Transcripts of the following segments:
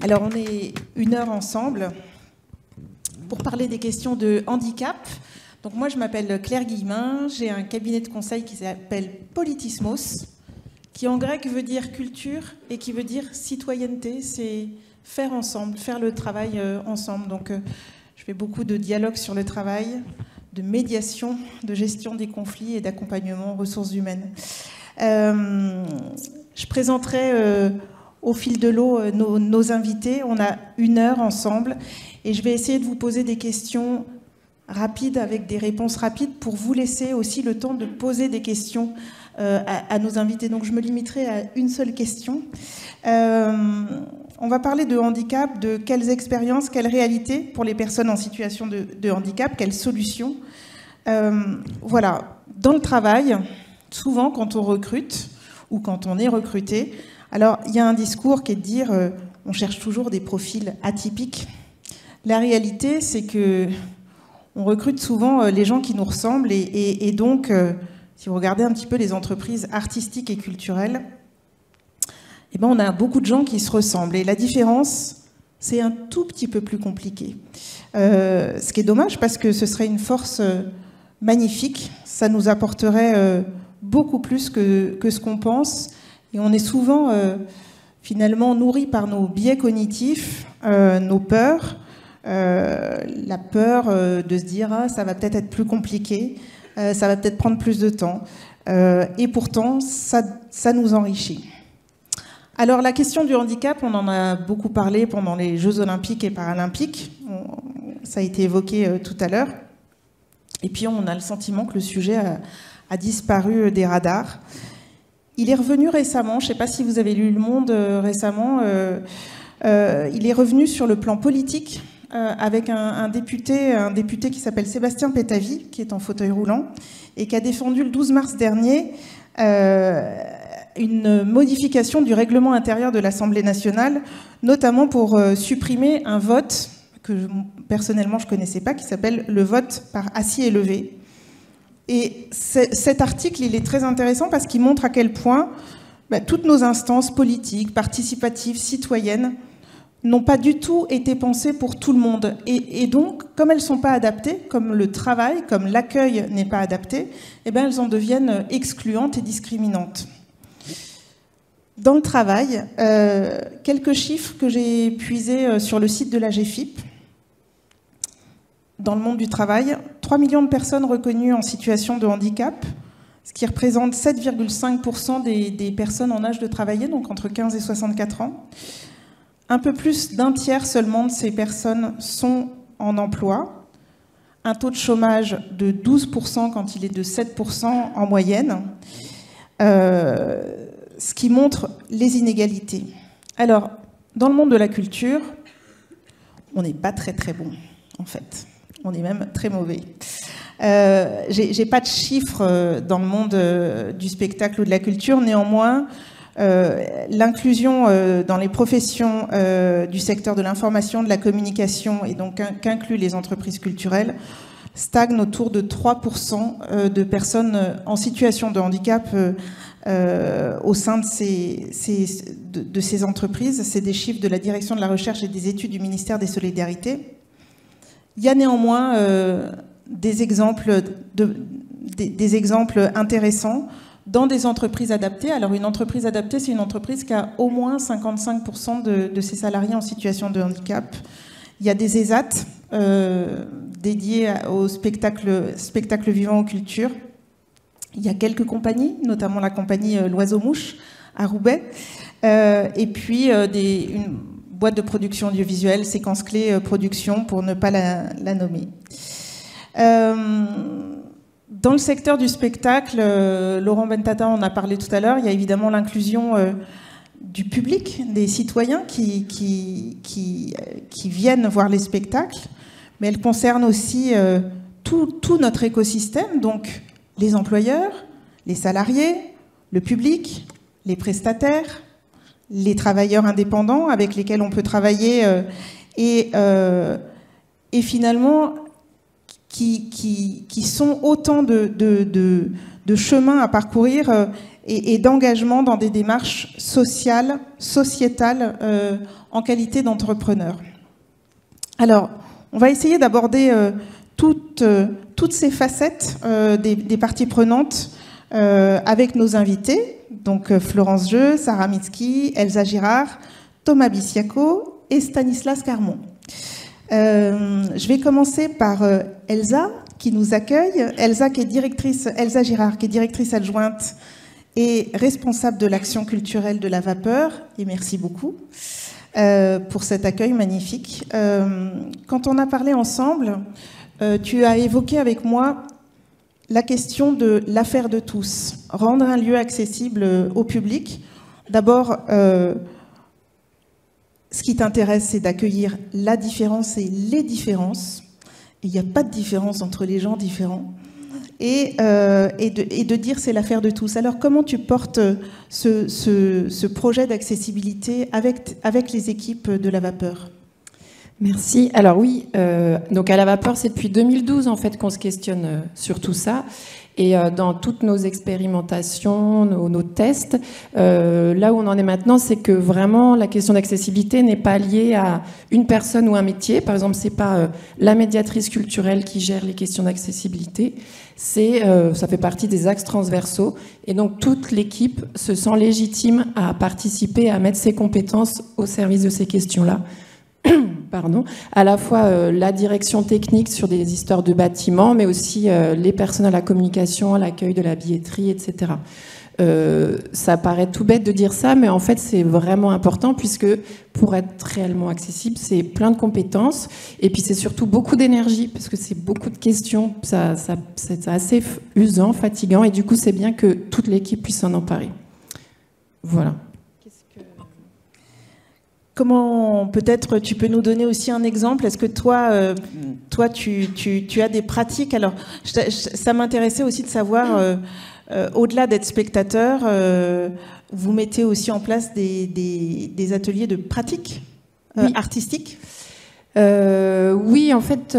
Alors, on est 1 heure ensemble pour parler des questions de handicap. Donc, moi, je m'appelle Claire Guillemin, j'ai un cabinet de conseil qui s'appelle Politismos, qui en grec veut dire culture et qui veut dire citoyenneté. C'est faire ensemble, faire le travail ensemble. Donc, je fais beaucoup de dialogue sur le travail, de médiation, de gestion des conflits et d'accompagnement aux ressources humaines. Je présenterai au fil de l'eau nos invités. On a 1 heure ensemble et je vais essayer de vous poser des questions rapides avec des réponses rapides pour vous laisser aussi le temps de poser des questions à nos invités. Donc je me limiterai à une seule question. On va parler de handicap, de quelles expériences, quelles réalités pour les personnes en situation de handicap, quelles solutions. Voilà, dans le travail, souvent quand on recrute ou quand on est recruté, alors il y a un discours qui est de dire on cherche toujours des profils atypiques. La réalité, c'est que on recrute souvent les gens qui nous ressemblent et donc, si vous regardez un petit peu les entreprises artistiques et culturelles, eh ben, on a beaucoup de gens qui se ressemblent. Et la différence, c'est un tout petit peu plus compliqué. Ce qui est dommage parce que ce serait une force magnifique. Ça nous apporterait beaucoup plus que ce qu'on pense. Et on est souvent finalement nourri par nos biais cognitifs, nos peurs. La peur de se dire ah, ça va peut-être être plus compliqué, ça va peut-être prendre plus de temps. Et pourtant, ça nous enrichit. Alors la question du handicap, on en a beaucoup parlé pendant les Jeux Olympiques et Paralympiques. Ça a été évoqué tout à l'heure. Et puis on a le sentiment que le sujet a disparu des radars. Il est revenu récemment, je ne sais pas si vous avez lu Le Monde récemment, il est revenu sur le plan politique avec un député qui s'appelle Sébastien Pétavy, qui est en fauteuil roulant, et qui a défendu le 12 mars dernier une modification du règlement intérieur de l'Assemblée nationale, notamment pour supprimer un vote que personnellement je ne connaissais pas, qui s'appelle le vote par assis et levé. Et cet article, il est très intéressant parce qu'il montre à quel point toutes nos instances politiques, participatives, citoyennes, n'ont pas du tout été pensées pour tout le monde. Et donc, comme elles ne sont pas adaptées, comme le travail, comme l'accueil n'est pas adapté, eh bien, elles en deviennent excluantes et discriminantes. Dans le travail, quelques chiffres que j'ai puisés sur le site de la GFIP. Dans le monde du travail, 3 millions de personnes reconnues en situation de handicap, ce qui représente 7,5% des personnes en âge de travailler, donc entre 15 et 64 ans. Un peu plus d'un tiers seulement de ces personnes sont en emploi. Un taux de chômage de 12% quand il est de 7% en moyenne, ce qui montre les inégalités. Alors, dans le monde de la culture, on n'est pas très très bon, en fait. On est même très mauvais. J'ai pas de chiffres dans le monde du spectacle ou de la culture. Néanmoins, l'inclusion dans les professions du secteur de l'information, de la communication, et donc qu'incluent les entreprises culturelles, stagne autour de 3% de personnes en situation de handicap au sein de ces entreprises. C'est des chiffres de la Direction de la Recherche et des Études du ministère des Solidarités. Il y a néanmoins des exemples intéressants dans des entreprises adaptées. Alors une entreprise adaptée, c'est une entreprise qui a au moins 55% de ses salariés en situation de handicap. Il y a des ESAT dédiés au spectacle vivant, aux cultures. Il y a quelques compagnies, notamment la compagnie L'Oiseau-Mouche à Roubaix, et puis une boîte de production audiovisuelle, Séquence Clé Production, pour ne pas la nommer. Dans le secteur du spectacle, Laurent Bentata en a parlé tout à l'heure, il y a évidemment l'inclusion du public, des citoyens qui viennent voir les spectacles, mais elle concerne aussi tout notre écosystème, donc les employeurs, les salariés, le public, les prestataires, les travailleurs indépendants avec lesquels on peut travailler et finalement qui sont autant de chemins à parcourir et d'engagement dans des démarches sociales, sociétales, en qualité d'entrepreneur. Alors, on va essayer d'aborder toutes ces facettes des parties prenantes avec nos invités, donc Florence Jeu, Sarah Mitski, Elsa Girard, Thomas Bisiaco et Stanislas Carmon. Je vais commencer par Elsa, qui nous accueille. Elsa Girard, qui est directrice adjointe et responsable de l'action culturelle de la Vapeur. Et merci beaucoup pour cet accueil magnifique. Quand on a parlé ensemble, tu as évoqué avec moi la question de l'affaire de tous, rendre un lieu accessible au public. D'abord, ce qui t'intéresse, c'est d'accueillir la différence et les différences. Il n'y a pas de différence entre les gens différents. Et de dire c'est l'affaire de tous. Alors comment tu portes ce projet d'accessibilité avec les équipes de la Vapeur ? Merci. Alors oui, donc à la Vapeur, c'est depuis 2012 en fait qu'on se questionne sur tout ça. Et dans toutes nos expérimentations, nos tests, là où on en est maintenant, c'est que vraiment la question d'accessibilité n'est pas liée à une personne ou un métier. Par exemple, c'est pas la médiatrice culturelle qui gère les questions d'accessibilité. Ça fait partie des axes transversaux. Et donc toute l'équipe se sent légitime à participer, à mettre ses compétences au service de ces questions-là. Pardon, à la fois la direction technique sur des histoires de bâtiments, mais aussi les personnes à la communication, à l'accueil de la billetterie, etc. Ça paraît tout bête de dire ça, mais en fait c'est vraiment important puisque pour être réellement accessible, c'est plein de compétences et puis c'est surtout beaucoup d'énergie parce que c'est beaucoup de questions, c'est assez usant, fatigant et du coup c'est bien que toute l'équipe puisse s'en emparer. Voilà. Comment, peut-être, tu peux nous donner aussi un exemple? Est-ce que toi, tu as des pratiques? Alors, ça m'intéressait aussi de savoir, au-delà d'être spectateur, vous mettez aussi en place des ateliers de pratique artistique? Oui, en fait,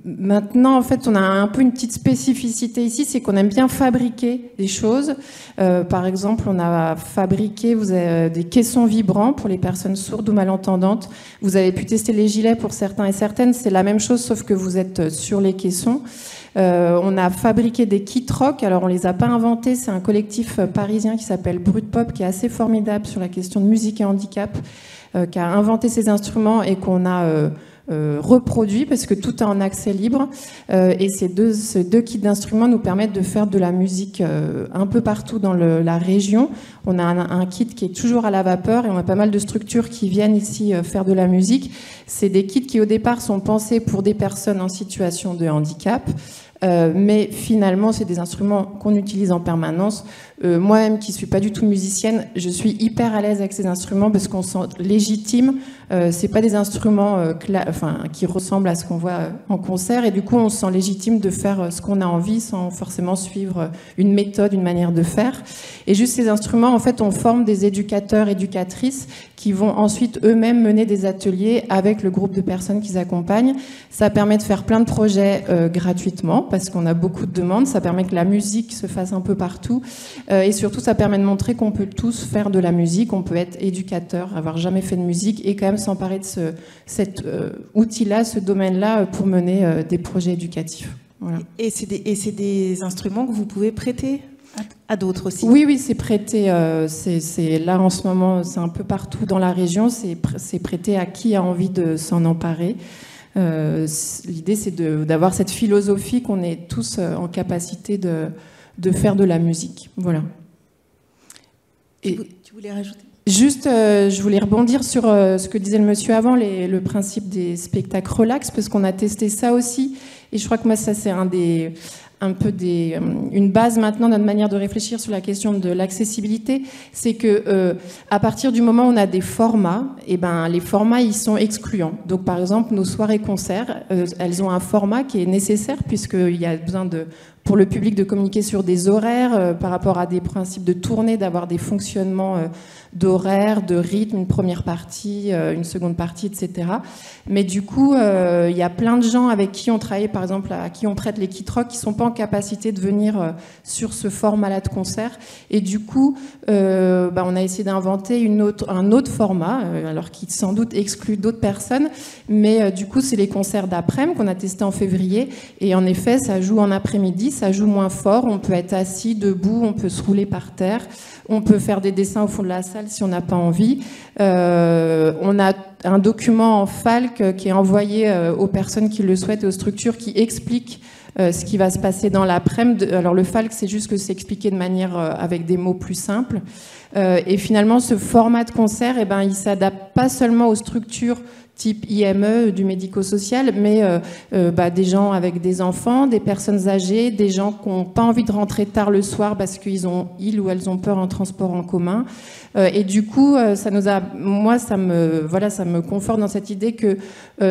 maintenant, en fait, on a un peu une petite spécificité ici, c'est qu'on aime bien fabriquer des choses. Par exemple, on a fabriqué des caissons vibrants pour les personnes sourdes ou malentendantes. Vous avez pu tester les gilets pour certains et certaines, c'est la même chose, sauf que vous êtes sur les caissons. On a fabriqué des kits rock, alors on les a pas inventés, c'est un collectif parisien qui s'appelle Brut Pop, qui est assez formidable sur la question de musique et handicap, qui a inventé ces instruments et qu'on a reproduit parce que tout est en accès libre. Et ces deux kits d'instruments nous permettent de faire de la musique un peu partout dans la région. On a un kit qui est toujours à la Vapeur et on a pas mal de structures qui viennent ici faire de la musique. C'est des kits qui au départ sont pensés pour des personnes en situation de handicap. Mais finalement, c'est des instruments qu'on utilise en permanence. Moi-même, qui suis pas du tout musicienne, je suis hyper à l'aise avec ces instruments parce qu'on se sent légitime. C'est pas des instruments qui ressemblent à ce qu'on voit en concert, et du coup, on se sent légitime de faire ce qu'on a envie sans forcément suivre une méthode, une manière de faire. Et juste ces instruments, en fait, on forme des éducateurs, éducatrices qui vont ensuite eux-mêmes mener des ateliers avec le groupe de personnes qu'ils accompagnent. Ça permet de faire plein de projets gratuitement parce qu'on a beaucoup de demandes. Ça permet que la musique se fasse un peu partout. Et surtout, ça permet de montrer qu'on peut tous faire de la musique. On peut être éducateur, avoir jamais fait de musique et quand même s'emparer de cet outil-là, ce domaine-là, pour mener des projets éducatifs. Voilà. Et c'est des instruments que vous pouvez prêter à d'autres aussi? Oui, c'est prêté. C'est là en ce moment, c'est un peu partout dans la région. C'est prêté à qui a envie de s'en emparer. L'idée, c'est d'avoir cette philosophie qu'on est tous en capacité de faire de la musique. Voilà. Tu voulais rajouter? Juste, je voulais rebondir sur ce que disait le monsieur avant, le principe des spectacles relax, parce qu'on a testé ça aussi. Et je crois que moi, ça, c'est une base maintenant de notre manière de réfléchir sur la question de l'accessibilité. C'est que à partir du moment où on a des formats, les formats, ils sont excluants. Donc, par exemple, nos soirées-concerts, elles ont un format qui est nécessaire puisqu'il y a besoin de pour le public de communiquer sur des horaires par rapport à des principes de tournée, d'avoir des fonctionnements d'horaire, de rythme, une première partie, une seconde partie, etc. Mais du coup, il y a plein de gens avec qui on travaille, par exemple, à qui on prête les kit rock, qui sont pas en capacité de venir sur ce format-là de concert. Et du coup, on a essayé d'inventer un autre format, alors qui sans doute exclut d'autres personnes. Mais du coup, c'est les concerts d'après-midi qu'on a testé en février. Et en effet, ça joue en après-midi, ça joue moins fort. On peut être assis, debout, on peut se rouler par terre. On peut faire des dessins au fond de la salle si on n'a pas envie. On a un document en FALC qui est envoyé aux personnes qui le souhaitent et aux structures qui explique ce qui va se passer dans l'après-midi. Alors le FALC, c'est juste que c'est expliqué de manière avec des mots plus simples. Et finalement, ce format de concert, il s'adapte pas seulement aux structures type IME, du médico-social, mais des gens avec des enfants, des personnes âgées, des gens qui n'ont pas envie de rentrer tard le soir parce qu'ils ou elles ont peur en transport en commun. Et du coup, ça me conforte dans cette idée que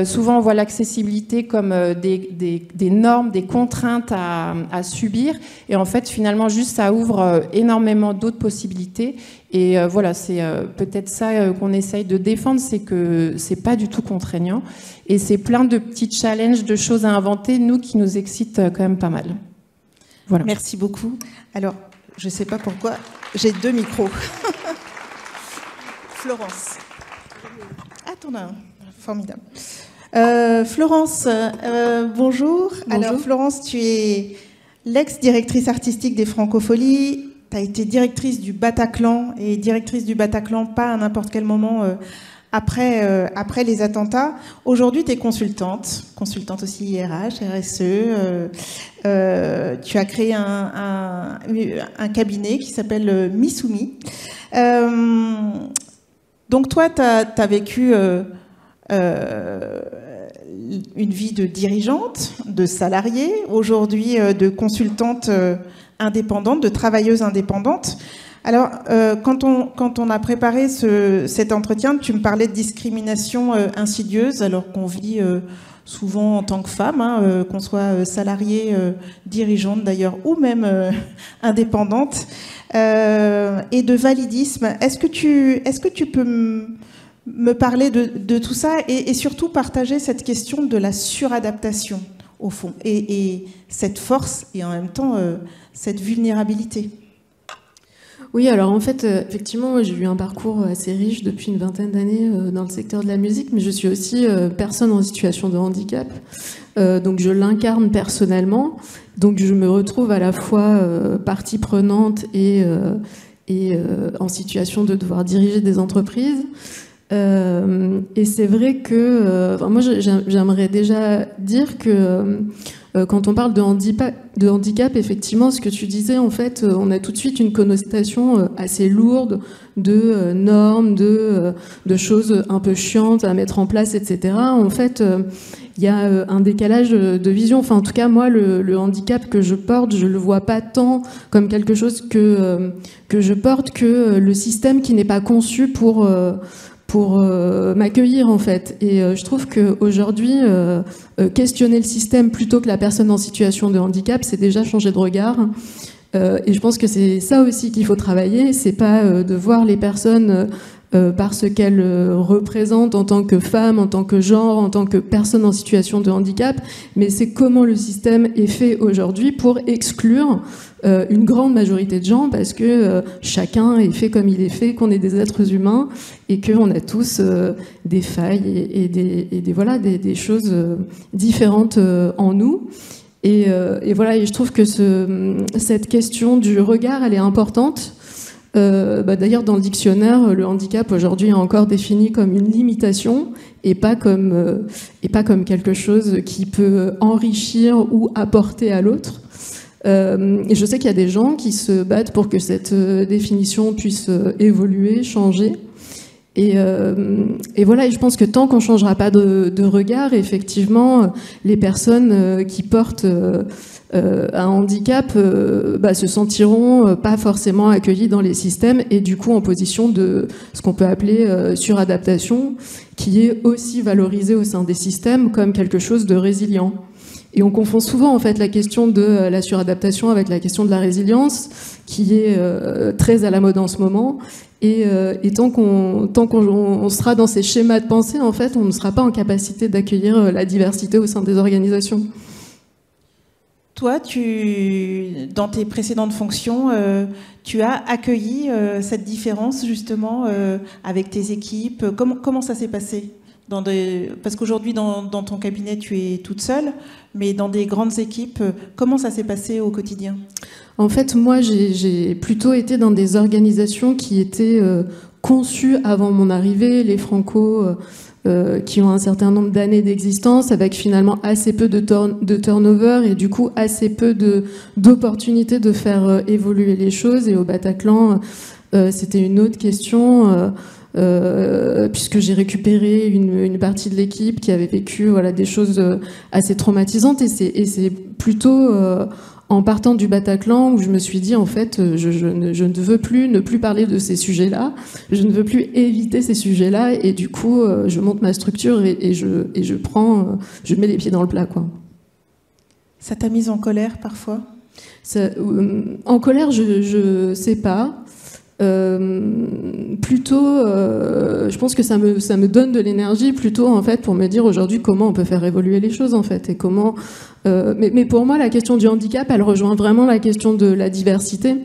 souvent on voit l'accessibilité comme des normes, des contraintes à subir. Et en fait, finalement, juste ça ouvre énormément d'autres possibilités. Et c'est peut-être ça qu'on essaye de défendre, c'est que c'est pas du tout contraignant. Et c'est plein de petits challenges, de choses à inventer, nous, qui nous excitent quand même pas mal. Voilà. Merci beaucoup. Alors, je sais pas pourquoi, j'ai 2 micros. Florence. Ah, t'en as un. Formidable. Florence, bonjour. Alors, Florence, tu es l'ex-directrice artistique des Francopholies. Tu as été directrice du Bataclan, et directrice du Bataclan pas à n'importe quel moment après les attentats. Aujourd'hui, tu es consultante aussi IRH, RSE. Tu as créé un cabinet qui s'appelle Missoumi. Donc toi, tu as vécu une vie de dirigeante, de salariée, aujourd'hui de consultante indépendante, de travailleuse indépendante. Alors, quand on a préparé cet entretien, tu me parlais de discrimination insidieuse, alors qu'on vit souvent en tant que femme, qu'on soit salariée, dirigeante d'ailleurs, ou même indépendante, et de validisme. Est-ce que tu peux me parler de tout ça et surtout partager cette question de la suradaptation, au fond, et cette force et en même temps cette vulnérabilité? Oui, alors en fait, effectivement, j'ai eu un parcours assez riche depuis une vingtaine d'années dans le secteur de la musique, mais je suis aussi personne en situation de handicap, donc je l'incarne personnellement, donc je me retrouve à la fois partie prenante et en situation de devoir diriger des entreprises. Et c'est vrai que moi j'aimerais déjà dire que quand on parle de handicap, effectivement, ce que tu disais, en fait, on a tout de suite une connotation assez lourde de normes, de choses un peu chiantes à mettre en place, etc. En fait, il y a un décalage de vision. Enfin, en tout cas, moi, le handicap que je porte, je le vois pas tant comme quelque chose que je porte que le système qui n'est pas conçu pour m'accueillir, en fait. Et je trouve qu'aujourd'hui, questionner le système plutôt que la personne en situation de handicap, c'est déjà changer de regard. Et je pense que c'est ça aussi qu'il faut travailler. C'est pas de voir les personnes parce qu'elles représentent en tant que femmes, en tant que genre, en tant que personnes en situation de handicap, mais c'est comment le système est fait aujourd'hui pour exclure une grande majorité de gens, parce que chacun est fait comme il est fait, qu'on est des êtres humains et qu'on a tous des failles et des choses différentes en nous. Et voilà, et je trouve que cette question du regard, elle est importante. D'ailleurs, dans le dictionnaire, le handicap aujourd'hui est encore défini comme une limitation et pas comme quelque chose qui peut enrichir ou apporter à l'autre. Et je sais qu'il y a des gens qui se battent pour que cette définition puisse évoluer, changer. Et voilà, et je pense que tant qu'on changera pas de regard, effectivement, les personnes qui portent un handicap se sentiront pas forcément accueillis dans les systèmes et du coup en position de ce qu'on peut appeler suradaptation, qui est aussi valorisé au sein des systèmes comme quelque chose de résilient. Et on confond souvent en fait la question de la suradaptation avec la question de la résilience, qui est très à la mode en ce moment. Et tant qu'on sera dans ces schémas de pensée, en fait, on ne sera pas en capacité d'accueillir la diversité au sein des organisations. Toi, dans tes précédentes fonctions, tu as accueilli cette différence justement avec tes équipes. Comment ça s'est passé parce qu'aujourd'hui, dans ton cabinet, tu es toute seule, mais dans des grandes équipes, comment ça s'est passé au quotidien? En fait, moi, j'ai plutôt été dans des organisations qui étaient conçues avant mon arrivée, les Franco, qui ont un certain nombre d'années d'existence, avec finalement assez peu de turnover et du coup assez peu d'opportunités de faire évoluer les choses. Et au Bataclan, c'était une autre question. Puisque j'ai récupéré une partie de l'équipe qui avait vécu des choses assez traumatisantes, et c'est plutôt en partant du Bataclan où je me suis dit en fait je ne veux plus ne plus parler de ces sujets-là, je ne veux plus éviter ces sujets-là, et du coup je monte ma structure et je mets les pieds dans le plat, quoi. Ça t'a mise en colère parfois? En colère, je sais pas. Plutôt, je pense que ça me donne de l'énergie plutôt en fait pour me dire aujourd'hui comment on peut faire évoluer les choses en fait, et comment. Mais pour moi, la question du handicap, elle rejoint vraiment la question de la diversité.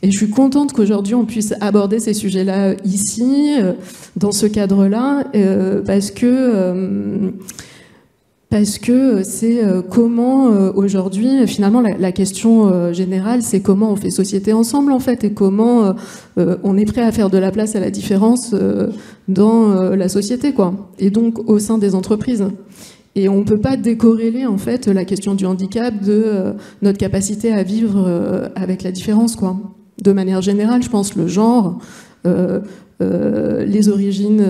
Et je suis contente qu'aujourd'hui on puisse aborder ces sujets-là ici, dans ce cadre-là, parce que c'est comment aujourd'hui, finalement, la question générale, c'est comment on fait société ensemble, en fait, et comment on est prêt à faire de la place à la différence dans la société, quoi, et donc au sein des entreprises. Et on ne peut pas décorréler, en fait, la question du handicap de notre capacité à vivre avec la différence, quoi. De manière générale, je pense, le genre... les origines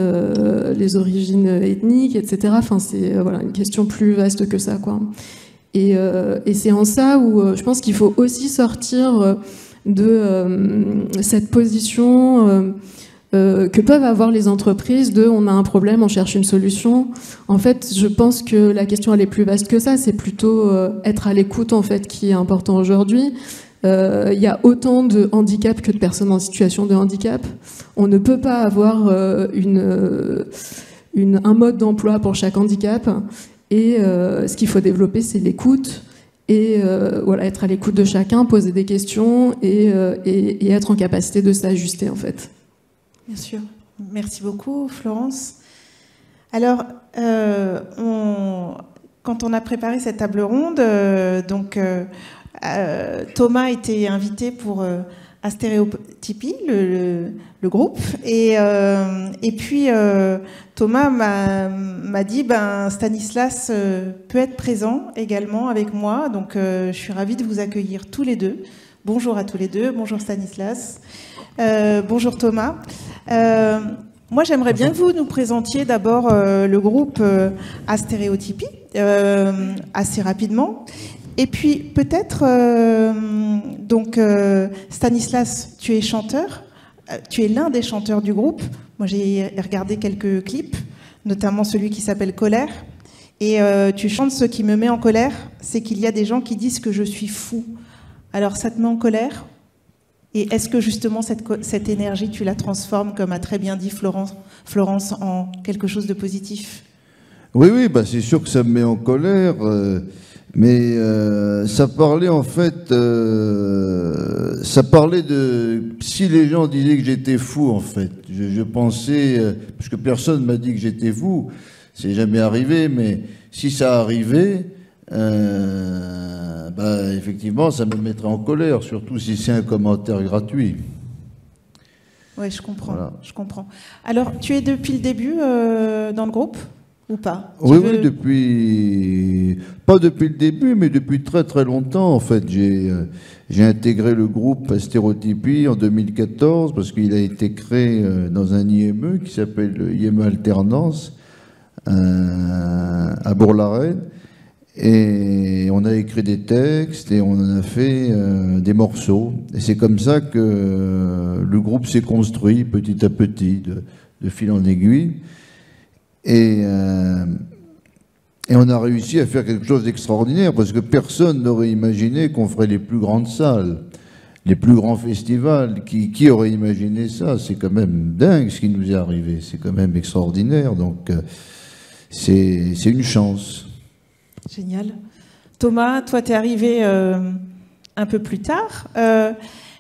ethniques, etc. Enfin, c'est une question plus vaste que ça, quoi. Et c'est en ça où je pense qu'il faut aussi sortir de cette position que peuvent avoir les entreprises de on a un problème, on cherche une solution. En fait, je pense que la question elle est plus vaste que ça. C'est plutôt être à l'écoute, en fait, qui est important aujourd'hui. Il y a autant de handicaps que de personnes en situation de handicap. On ne peut pas avoir un mode d'emploi pour chaque handicap. Et ce qu'il faut développer, c'est l'écoute. Et être à l'écoute de chacun, poser des questions et être en capacité de s'ajuster, en fait. Bien sûr. Merci beaucoup, Florence. Alors, quand on a préparé cette table ronde, Thomas était invité pour Astéréotypie, le groupe, et puis Thomas m'a dit Stanislas peut être présent également avec moi, donc je suis ravie de vous accueillir tous les deux. Bonjour à tous les deux, bonjour Stanislas, bonjour Thomas. Moi, j'aimerais bien que vous nous présentiez d'abord le groupe Astéréotypie assez rapidement. Et puis peut-être, Stanislas, tu es chanteur, tu es l'un des chanteurs du groupe. Moi j'ai regardé quelques clips, notamment celui qui s'appelle Colère. Et tu chantes ce qui me met en colère, c'est qu'il y a des gens qui disent que je suis fou. Alors ça te met en colère? Et est-ce que justement cette énergie, tu la transformes, comme a très bien dit Florence, en quelque chose de positif? Oui, c'est sûr que ça me met en colère. Mais ça parlait en fait, ça parlait de si les gens disaient que j'étais fou en fait. Je pensais, parce que personne m'a dit que j'étais fou, c'est jamais arrivé, mais si ça arrivait, effectivement ça me mettrait en colère, surtout si c'est un commentaire gratuit. Oui, je comprends, voilà. Je comprends. Alors, tu es depuis le début dans le groupe ? Ou pas? Oui, pas depuis le début, mais depuis très très longtemps en fait. J'ai intégré le groupe Astéréotypie en 2014 parce qu'il a été créé dans un IME qui s'appelle IME Alternance à Bourg-la-Reine, et on a écrit des textes et on en a fait des morceaux, et c'est comme ça que le groupe s'est construit petit à petit, de fil en aiguille. Et Et on a réussi à faire quelque chose d'extraordinaire, parce que personne n'aurait imaginé qu'on ferait les plus grandes salles, les plus grands festivals. Qui aurait imaginé ça? C'est quand même dingue ce qui nous est arrivé, c'est quand même extraordinaire, donc c'est une chance. Génial. Thomas, toi, tu es arrivé un peu plus tard.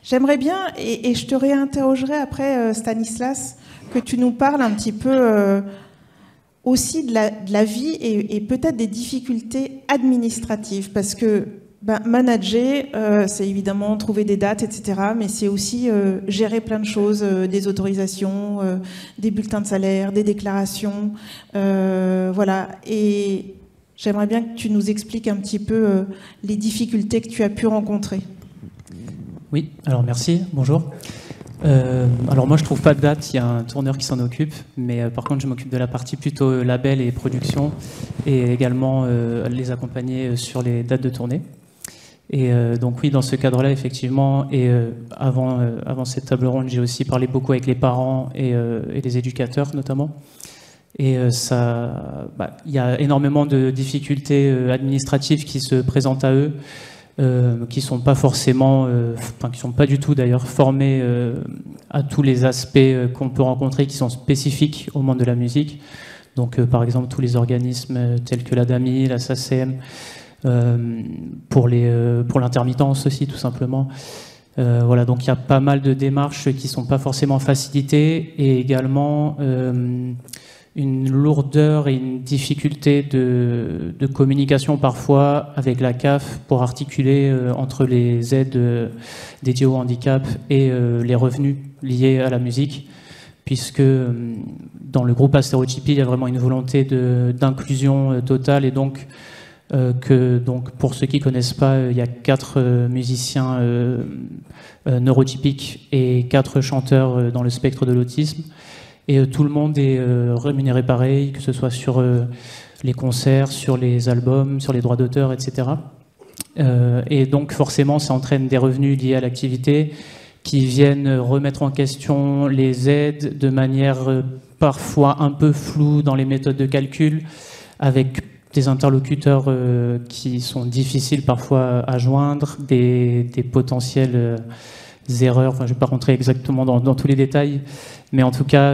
J'aimerais bien, et je te réinterrogerai après, Stanislas, que tu nous parles un petit peu aussi de la vie et peut-être des difficultés administratives, parce que manager, c'est évidemment trouver des dates, etc., mais c'est aussi gérer plein de choses, des autorisations, des bulletins de salaire, des déclarations, voilà. Et j'aimerais bien que tu nous expliques un petit peu les difficultés que tu as pu rencontrer. Oui, alors merci, bonjour. Alors moi je trouve pas de date, il y a un tourneur qui s'en occupe, mais par contre je m'occupe de la partie plutôt label et production, et également les accompagner sur les dates de tournée. Et donc oui, dans ce cadre-là, effectivement, et avant cette table ronde, j'ai aussi parlé beaucoup avec les parents et les éducateurs notamment. Et ça, il y a énormément de difficultés administratives qui se présentent à eux, qui sont pas forcément, qui sont pas du tout d'ailleurs formés à tous les aspects qu'on peut rencontrer, qui sont spécifiques au monde de la musique. Donc par exemple tous les organismes tels que l'ADAMI, la SACEM, pour l'intermittence aussi tout simplement. Voilà, donc il y a pas mal de démarches qui sont pas forcément facilitées, et également une lourdeur et une difficulté de communication parfois avec la CAF pour articuler entre les aides dédiées au handicap et les revenus liés à la musique, puisque dans le groupe Astérotypie, il y a vraiment une volonté d'inclusion totale, et donc pour ceux qui ne connaissent pas, il y a 4 musiciens neurotypiques et 4 chanteurs dans le spectre de l'autisme. Et tout le monde est rémunéré pareil, que ce soit sur les concerts, sur les albums, sur les droits d'auteur, etc. Et donc forcément, ça entraîne des revenus liés à l'activité qui viennent remettre en question les aides de manière parfois un peu floue dans les méthodes de calcul, avec des interlocuteurs qui sont difficiles parfois à joindre, des potentielles erreurs. Enfin, je ne vais pas rentrer exactement dans tous les détails, mais en tout cas,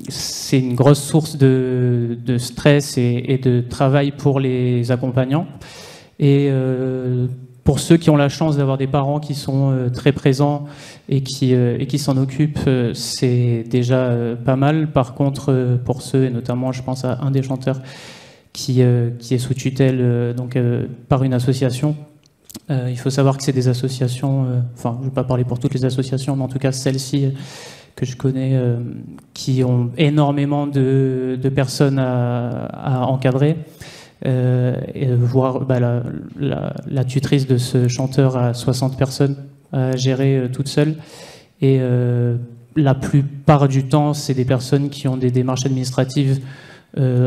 c'est une grosse source de stress et de travail pour les accompagnants. Et pour ceux qui ont la chance d'avoir des parents qui sont très présents et qui s'en occupent, c'est déjà pas mal. Par contre, pour ceux, et notamment je pense à un des chanteurs qui est sous tutelle par une association, il faut savoir que c'est des associations, je ne vais pas parler pour toutes les associations, mais en tout cas celles-ci que je connais, qui ont énormément de personnes à encadrer. Et voir la tutrice de ce chanteur à 60 personnes à gérer toute seule. Et la plupart du temps, c'est des personnes qui ont des démarches administratives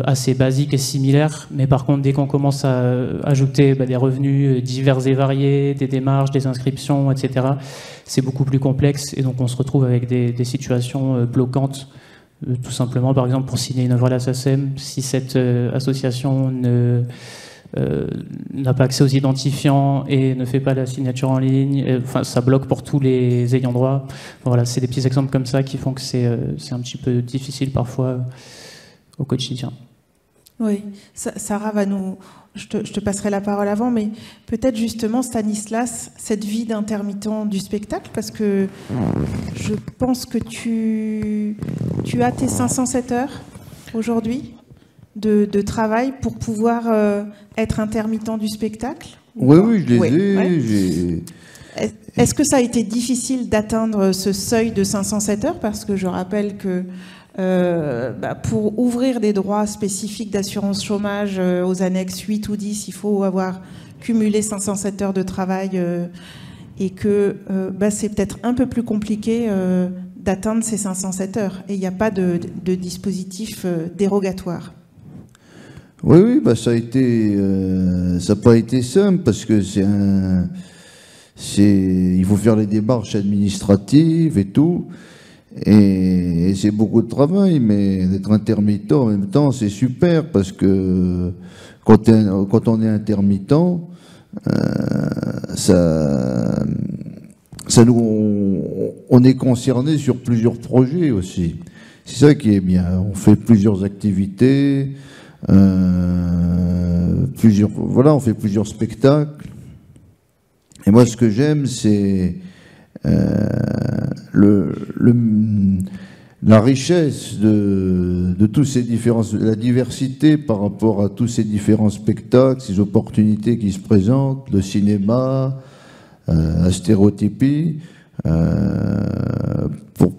assez basiques et similaires, mais par contre, dès qu'on commence à ajouter des revenus divers et variés, des démarches, des inscriptions, etc., c'est beaucoup plus complexe, et donc on se retrouve avec des situations bloquantes. Tout simplement, par exemple, pour signer une œuvre à la SACEM, si cette association n'a pas accès aux identifiants et ne fait pas la signature en ligne, ça bloque pour tous les ayants droit. Voilà, c'est des petits exemples comme ça qui font que c'est un petit peu difficile parfois au quotidien. Oui, Sarah va nous... Je te passerai la parole avant, mais peut-être justement, Stanislas, cette vie d'intermittent du spectacle, parce que je pense que tu as tes 507 heures aujourd'hui de travail pour pouvoir être intermittent du spectacle. Oui, je les ai. Ouais. Est-ce que ça a été difficile d'atteindre ce seuil de 507 heures? Parce que je rappelle que pour ouvrir des droits spécifiques d'assurance chômage aux annexes 8 ou 10, il faut avoir cumulé 507 heures de travail et que c'est peut-être un peu plus compliqué d'atteindre ces 507 heures. Et il n'y a pas de dispositif dérogatoire. Oui, ça a été, ça n'a pas été simple parce que il faut faire les démarches administratives et tout. Et c'est beaucoup de travail, mais d'être intermittent en même temps, c'est super parce que quand on est intermittent, on est concerné sur plusieurs projets aussi. C'est ça qui est bien. On fait plusieurs activités, on fait plusieurs spectacles. Et moi, ce que j'aime, c'est la richesse de tous ces différences, la diversité par rapport à tous ces différents spectacles, ces opportunités qui se présentent, le cinéma, la stéréotypie.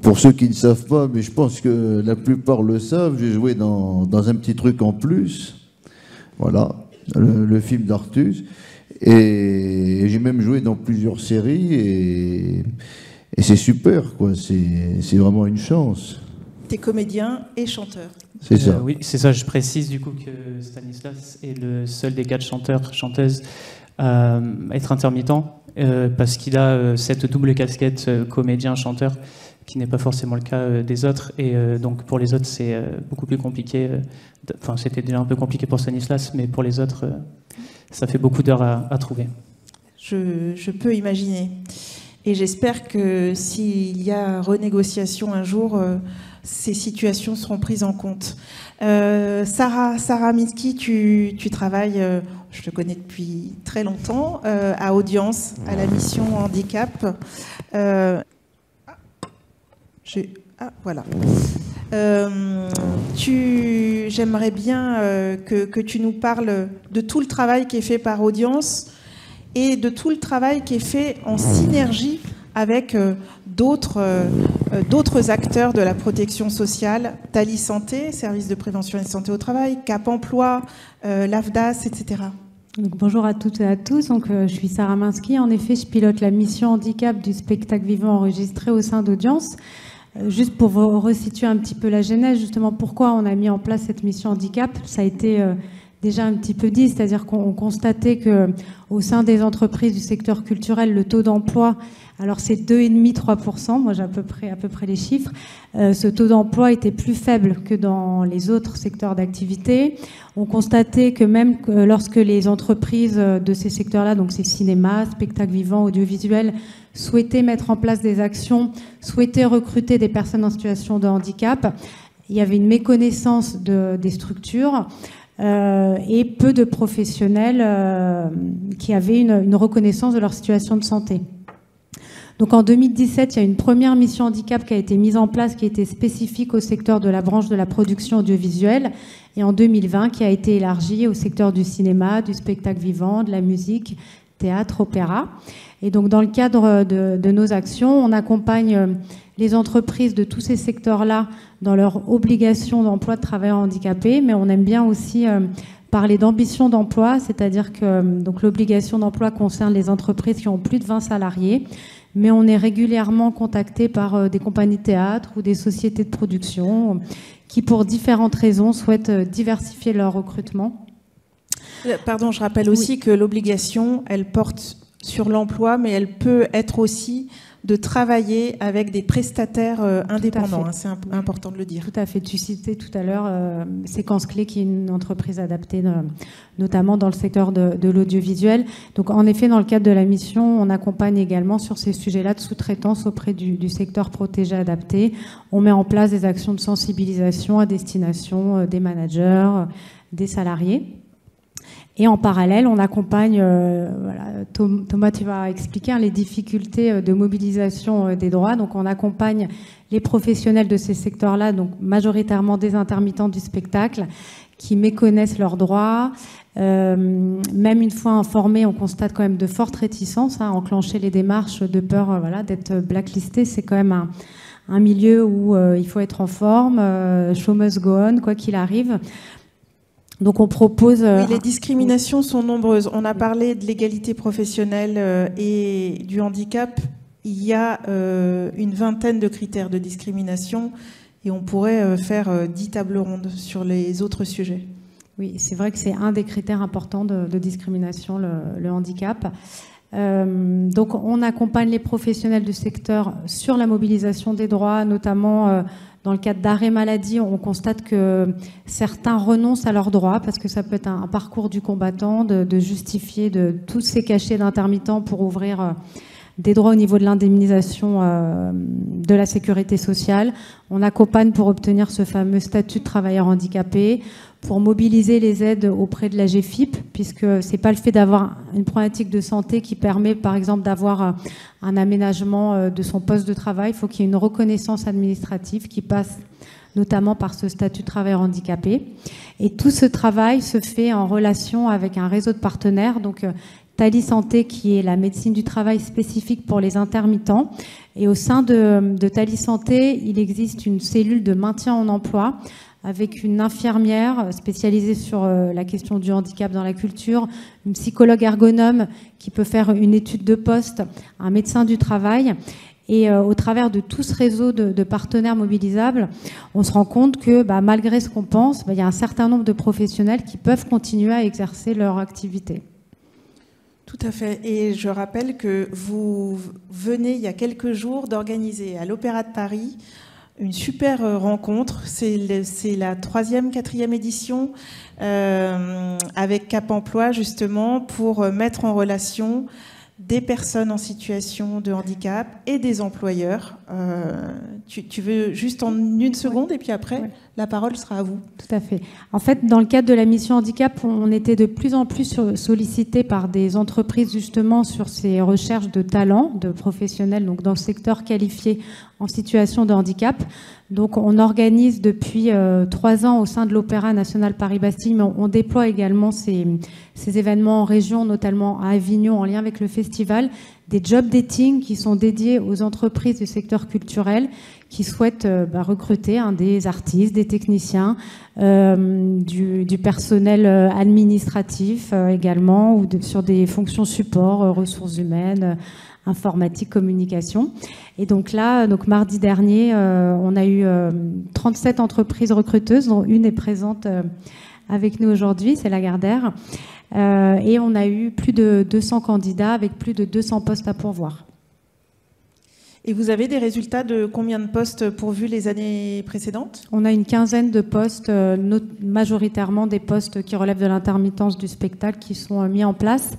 Pour ceux qui ne savent pas, mais je pense que la plupart le savent, j'ai joué dans un petit truc en plus, voilà, le film d'Artus, et j'ai même joué dans plusieurs séries, et c'est super, quoi. C'est vraiment une chance. T'es comédien et chanteur. C'est ça. Oui, c'est ça. Je précise du coup que Stanislas est le seul des 4 chanteurs-chanteuses à être intermittent, parce qu'il a cette double casquette comédien-chanteur, qui n'est pas forcément le cas des autres. Et donc pour les autres, c'est beaucoup plus compliqué. Enfin, c'était déjà un peu compliqué pour Stanislas, mais pour les autres, ça fait beaucoup d'heures à trouver. Je peux imaginer. Et j'espère que s'il y a renégociation un jour, ces situations seront prises en compte. Sarah Miski, tu travailles, je te connais depuis très longtemps, à Audience, à la mission handicap. Voilà. J'aimerais bien que tu nous parles de tout le travail qui est fait par Audience et de tout le travail qui est fait en synergie avec d'autres acteurs de la protection sociale, Tali Santé, service de prévention et de santé au travail, Cap Emploi, l'AFDAS, etc. Donc, bonjour à toutes et à tous. Donc, je suis Sarah Minsky. En effet, je pilote la mission handicap du spectacle vivant enregistré au sein d'Audience. Juste pour vous resituer un petit peu la genèse, justement, pourquoi on a mis en place cette mission handicap, ça a été déjà un petit peu dit, c'est-à-dire qu'on constatait qu'au sein des entreprises du secteur culturel, le taux d'emploi, alors c'est 2,5-3%, moi j'ai à peu près les chiffres, ce taux d'emploi était plus faible que dans les autres secteurs d'activité. On constatait que même lorsque les entreprises de ces secteurs-là, donc c'est cinéma, spectacle vivant, audiovisuel, souhaitaient mettre en place des actions, souhaitaient recruter des personnes en situation de handicap, il y avait une méconnaissance des structures, et peu de professionnels qui avaient une reconnaissance de leur situation de santé. Donc en 2017, il y a une première mission handicap qui a été mise en place, qui était spécifique au secteur de la branche de la production audiovisuelle, et en 2020 qui a été élargie au secteur du cinéma, du spectacle vivant, de la musique, théâtre, opéra. Et donc dans le cadre de nos actions, on accompagne les entreprises de tous ces secteurs-là dans leur obligation d'emploi de travailleurs handicapés, mais on aime bien aussi parler d'ambition d'emploi, c'est-à-dire que donc l'obligation d'emploi concerne les entreprises qui ont plus de 20 salariés, mais on est régulièrement contacté par des compagnies de théâtre ou des sociétés de production qui, pour différentes raisons, souhaitent diversifier leur recrutement. Pardon, je rappelle aussi que l'obligation, elle porte sur l'emploi, mais elle peut être aussi de travailler avec des prestataires indépendants. Hein, c'est important de le dire. Tout à fait. Tu citais tout à l'heure Séquence Clé, qui est une entreprise adaptée, notamment dans le secteur de l'audiovisuel. Donc, en effet, dans le cadre de la mission, on accompagne également sur ces sujets-là de sous-traitance auprès du secteur protégé adapté. On met en place des actions de sensibilisation à destination des managers, des salariés. Et en parallèle, on accompagne, Thomas, tu vas expliquer les difficultés de mobilisation des droits. Donc, on accompagne les professionnels de ces secteurs-là, donc majoritairement des intermittents du spectacle, qui méconnaissent leurs droits. Même une fois informés, on constate quand même de fortes réticences à enclencher les démarches de peur d'être blacklisté. C'est quand même un milieu où il faut être en forme, show must go on, quoi qu'il arrive. Donc on propose... Oui, les discriminations sont nombreuses. On a parlé de l'égalité professionnelle et du handicap. Il y a une vingtaine de critères de discrimination et on pourrait faire 10 tables rondes sur les autres sujets. Oui, c'est vrai que c'est un des critères importants de discrimination, le handicap. Donc on accompagne les professionnels du secteur sur la mobilisation des droits, notamment dans le cadre d'arrêt maladie, on constate que certains renoncent à leurs droits, parce que ça peut être un parcours du combattant, de justifier de tous ces cachets d'intermittents pour ouvrir des droits au niveau de l'indemnisation de la sécurité sociale. On accompagne pour obtenir ce fameux statut de travailleur handicapé, pour mobiliser les aides auprès de la GFIP, puisque ce n'est pas le fait d'avoir une problématique de santé qui permet, par exemple, d'avoir un aménagement de son poste de travail. Il faut qu'il y ait une reconnaissance administrative qui passe notamment par ce statut de travailleur handicapé. Et tout ce travail se fait en relation avec un réseau de partenaires, donc Thalie Santé, qui est la médecine du travail spécifique pour les intermittents. Et au sein de Thalie Santé, il existe une cellule de maintien en emploi avec une infirmière spécialisée sur la question du handicap dans la culture, une psychologue ergonome qui peut faire une étude de poste, un médecin du travail. Et au travers de tout ce réseau de partenaires mobilisables, on se rend compte que malgré ce qu'on pense, il y a un certain nombre de professionnels qui peuvent continuer à exercer leur activité. Tout à fait. Et je rappelle que vous venez il y a quelques jours d'organiser à l'Opéra de Paris une super rencontre. C'est la 3e, 4e édition avec Cap Emploi, justement, pour mettre en relation des personnes en situation de handicap et des employeurs. Tu veux juste en une seconde et puis après, la parole sera à vous. Tout à fait. En fait, dans le cadre de la mission handicap, on était de plus en plus sollicité par des entreprises justement sur ces recherches de talents, de professionnels, donc dans le secteur qualifié en situation de handicap. Donc on organise depuis 3 ans au sein de l'Opéra National Paris-Bastille, mais on déploie également ces événements en région, notamment à Avignon, en lien avec le festival, des job dating qui sont dédiés aux entreprises du secteur culturel qui souhaitent recruter des artistes, des techniciens, du personnel administratif également, ou sur des fonctions support, ressources humaines, informatique, communication. Et donc là, mardi dernier, on a eu 37 entreprises recruteuses, dont une est présente avec nous aujourd'hui, c'est Lagardère. Et on a eu plus de 200 candidats avec plus de 200 postes à pourvoir. Et vous avez des résultats de combien de postes pourvus les années précédentes? On a une quinzaine de postes, majoritairement des postes qui relèvent de l'intermittence du spectacle, qui sont mis en place.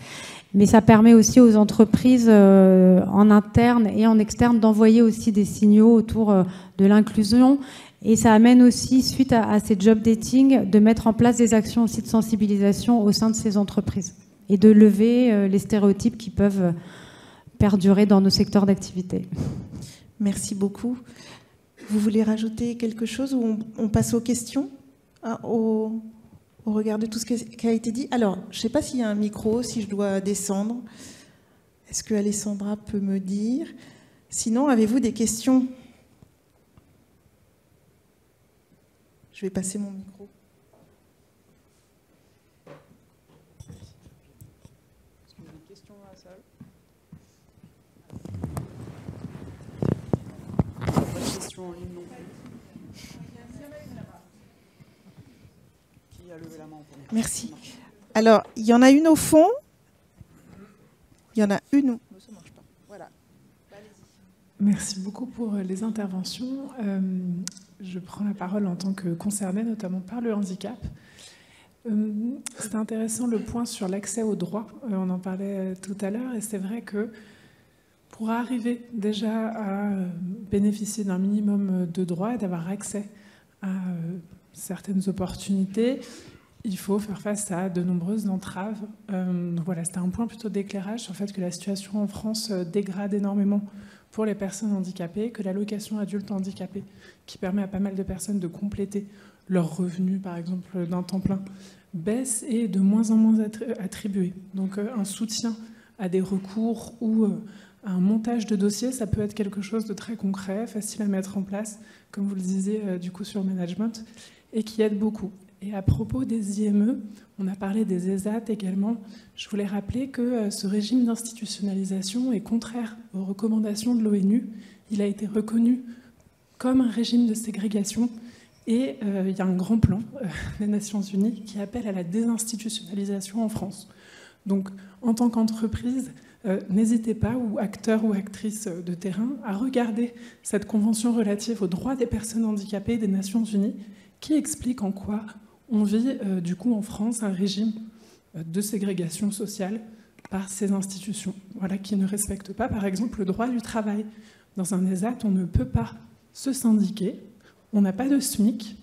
Mais ça permet aussi aux entreprises en interne et en externe d'envoyer aussi des signaux autour de l'inclusion. Et ça amène aussi, suite à ces job dating, de mettre en place des actions aussi de sensibilisation au sein de ces entreprises et de lever les stéréotypes qui peuvent perdurer dans nos secteurs d'activité. Merci beaucoup. Vous voulez rajouter quelque chose ou on passe aux questions au regard de tout ce qui a été dit? Alors, je ne sais pas s'il y a un micro, si je dois descendre. Est-ce que Alessandra peut me dire? Sinon, avez-vous des questions? Je vais passer mon micro. Est-ce qu'il y a des questions dans la salle? Pas de questions en ligne non plus. Qui a levé la main en premier? Merci. Alors, il y en a une au fond. Il y en a une où... Ça marche pas. Voilà. Merci beaucoup pour les interventions. Je prends la parole en tant que concernée, notamment par le handicap. C'est intéressant le point sur l'accès aux droits. On en parlait tout à l'heure, et c'est vrai que pour arriver déjà à bénéficier d'un minimum de droits et d'avoir accès à certaines opportunités, il faut faire face à de nombreuses entraves. Voilà, c'était un point plutôt d'éclairage sur le fait que la situation en France dégrade énormément pour les personnes handicapées, que l'allocation adulte handicapé, qui permet à pas mal de personnes de compléter leurs revenus, par exemple d'un temps plein, baisse et est de moins en moins attribuée. Donc un soutien à des recours ou à un montage de dossiers, ça peut être quelque chose de très concret, facile à mettre en place, comme vous le disiez du coup sur le management, et qui aide beaucoup. Et à propos des IME, on a parlé des ESAT également. Je voulais rappeler que ce régime d'institutionnalisation est contraire aux recommandations de l'ONU. Il a été reconnu comme un régime de ségrégation et il y a un grand plan des Nations Unies qui appelle à la désinstitutionnalisation en France. Donc, en tant qu'entreprise, n'hésitez pas, ou acteurs ou actrices de terrain, à regarder cette convention relative aux droits des personnes handicapées des Nations Unies, qui explique en quoi on vit du coup en France un régime de ségrégation sociale par ces institutions, voilà, qui ne respectent pas, par exemple, le droit du travail. Dans un ESAT, on ne peut pas se syndiquer, on n'a pas de SMIC,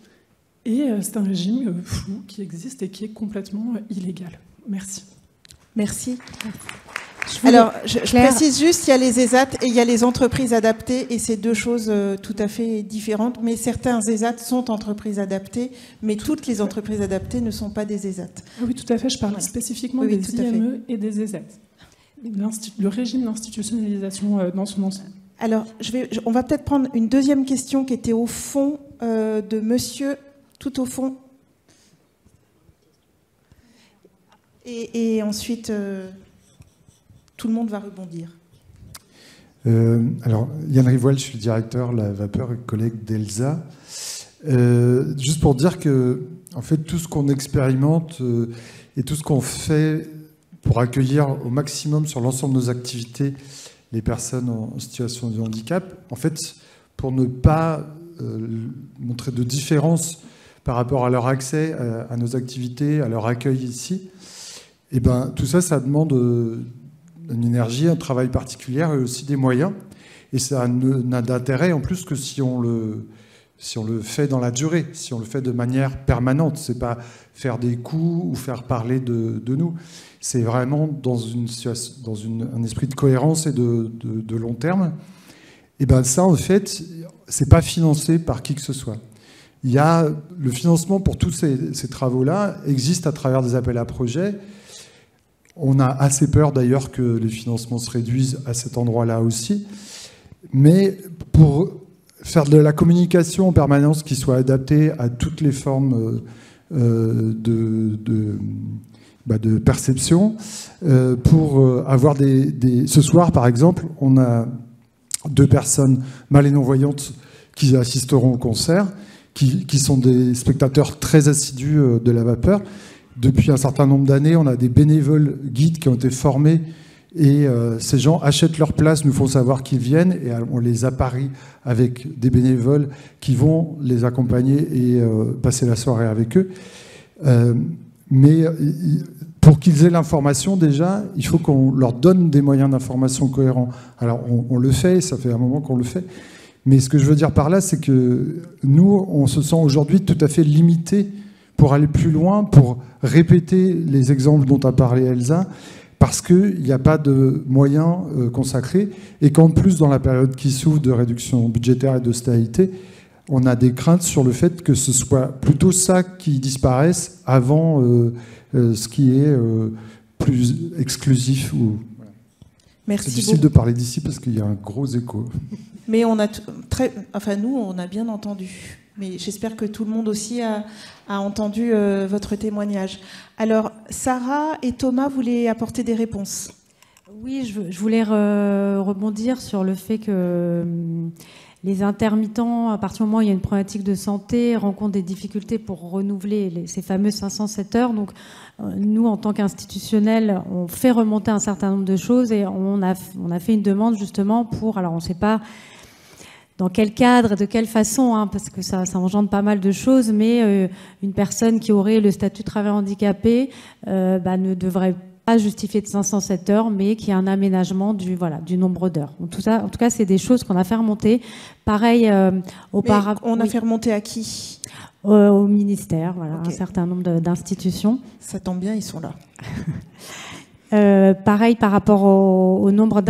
et c'est un régime flou qui existe et qui est complètement illégal. Merci. Merci. Alors, je précise juste, il y a les ESAT et il y a les entreprises adaptées, et c'est deux choses tout à fait différentes. Mais certains ESAT sont entreprises adaptées, mais toutes les entreprises adaptées ne sont pas des ESAT. Ah oui, tout à fait, je parle spécifiquement des IME et des ESAT. Le régime d'institutionnalisation dans son ensemble. Alors, on va peut-être prendre une deuxième question qui était au fond de monsieur, tout au fond. Et ensuite... tout le monde va rebondir. Alors, Yann Rivoal, je suis le directeur La Vapeur et collègue d'Elsa. Juste pour dire que, en fait, tout ce qu'on expérimente et tout ce qu'on fait pour accueillir au maximum sur l'ensemble de nos activités les personnes en situation de handicap, en fait, pour ne pas montrer de différence par rapport à leur accès à nos activités, à leur accueil ici, et ben, tout ça, ça demande une énergie, un travail particulier et aussi des moyens. Et ça n'a d'intérêt en plus que si on le fait dans la durée, si on le fait de manière permanente. C'est pas faire des coups ou faire parler de nous. C'est vraiment dans un esprit de cohérence et de long terme. Et ben ça, en fait, c'est pas financé par qui que ce soit. Il y a le financement pour tous ces travaux-là existe à travers des appels à projets. On a assez peur d'ailleurs que les financements se réduisent à cet endroit-là aussi. Mais pour faire de la communication en permanence qui soit adaptée à toutes les formes de perception, pour avoir Ce soir, par exemple, on a 2 personnes mal et non-voyantes qui assisteront au concert, qui sont des spectateurs très assidus de La Vapeur. Depuis un certain nombre d'années, on a des bénévoles guides qui ont été formés et ces gens achètent leur place, nous font savoir qu'ils viennent et on les apparie avec des bénévoles qui vont les accompagner et passer la soirée avec eux. Mais pour qu'ils aient l'information déjà, il faut qu'on leur donne des moyens d'information cohérents. Alors on le fait, ça fait un moment qu'on le fait, mais ce que je veux dire par là, c'est que nous, on se sent aujourd'hui tout à fait limités pour aller plus loin, pour répéter les exemples dont a parlé Elsa, parce qu'il n'y a pas de moyens consacrés, et qu'en plus, dans la période qui s'ouvre de réduction budgétaire et d'austérité, on a des craintes sur le fait que ce soit plutôt ça qui disparaisse avant ce qui est plus exclusif. Voilà. Merci. C'est difficile de parler d'ici parce qu'il y a un gros écho. Mais nous, on a bien entendu. Mais j'espère que tout le monde aussi a entendu votre témoignage. Alors, Sarah et Thomas voulaient apporter des réponses. Oui, je voulais rebondir sur le fait que les intermittents, à partir du moment où il y a une problématique de santé, rencontrent des difficultés pour renouveler ces fameuses 507 heures. Donc, nous, en tant qu'institutionnels, on fait remonter un certain nombre de choses et on a fait une demande justement pour... Alors, on ne sait pas dans quel cadre, de quelle façon, hein, parce que ça engendre pas mal de choses, mais une personne qui aurait le statut de travailleur handicapé ne devrait pas justifier de 507 heures, mais qui a un aménagement du nombre d'heures. En tout cas, c'est des choses qu'on a fait remonter. Pareil, auparavant. On a fait remonter à qui ? Au ministère, voilà, Okay. Un certain nombre d'institutions. Ça tombe bien, ils sont là. Pareil par rapport au nombre